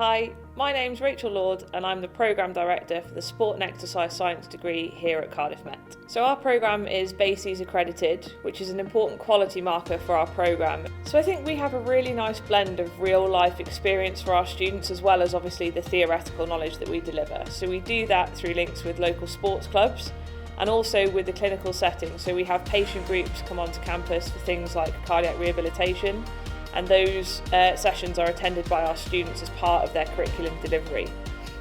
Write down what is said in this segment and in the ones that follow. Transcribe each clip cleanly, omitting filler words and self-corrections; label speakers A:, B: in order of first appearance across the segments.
A: Hi, my name's Rachel Lord and I'm the Programme Director for the Sport and Exercise Science degree here at Cardiff Met. So our programme is BASES accredited, which is an important quality marker for our programme. So I think we have a really nice blend of real life experience for our students as well as obviously the theoretical knowledge that we deliver. So we do that through links with local sports clubs and also with the clinical setting. So we have patient groups come onto campus for things like cardiac rehabilitation, and those sessions are attended by our students as part of their curriculum delivery.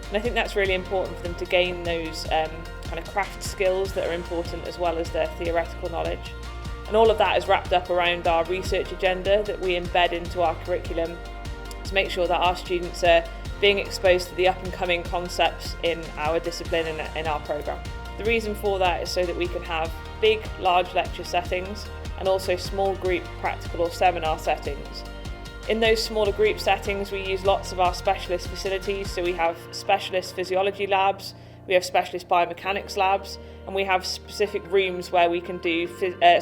A: And I think that's really important for them to gain those kind of craft skills that are important as well as their theoretical knowledge. And all of that is wrapped up around our research agenda that we embed into our curriculum to make sure that our students are being exposed to the up and coming concepts in our discipline and in our programme. The reason for that is so that we can have big, large lecture settings and also small group practical or seminar settings. In those smaller group settings, we use lots of our specialist facilities. So we have specialist physiology labs, we have specialist biomechanics labs, and we have specific rooms where we can do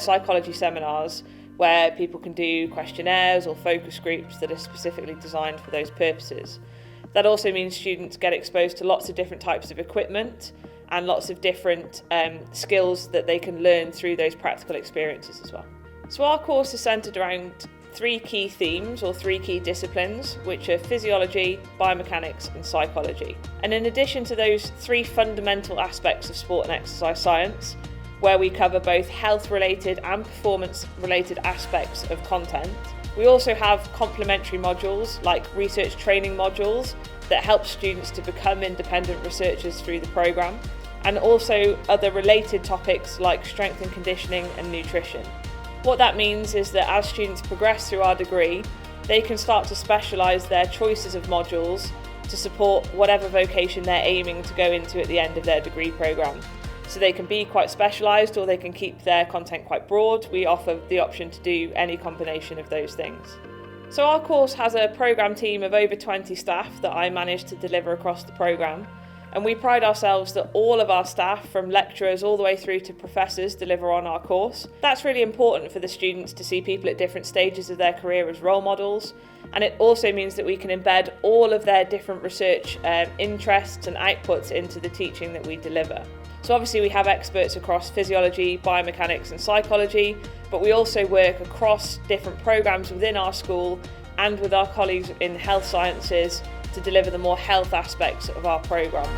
A: psychology seminars where people can do questionnaires or focus groups that are specifically designed for those purposes. That also means students get exposed to lots of different types of equipment and lots of different skills that they can learn through those practical experiences as well. So our course is centred around three key themes or three key disciplines, which are physiology, biomechanics and psychology. And in addition to those three fundamental aspects of sport and exercise science, where we cover both health-related and performance-related aspects of content, we also have complementary modules like research training modules that help students to become independent researchers through the programme, and also other related topics like strength and conditioning and nutrition. What that means is that as students progress through our degree, they can start to specialise their choices of modules to support whatever vocation they're aiming to go into at the end of their degree programme. So they can be quite specialised or they can keep their content quite broad. We offer the option to do any combination of those things. So our course has a programme team of over 20 staff that I manage to deliver across the programme. And we pride ourselves that all of our staff, from lecturers all the way through to professors, deliver on our course. That's really important for the students to see people at different stages of their career as role models. And it also means that we can embed all of their different research interests and outputs into the teaching that we deliver. So obviously we have experts across physiology, biomechanics and psychology, but we also work across different programmes within our school and with our colleagues in health sciences to deliver the more health aspects of our programme.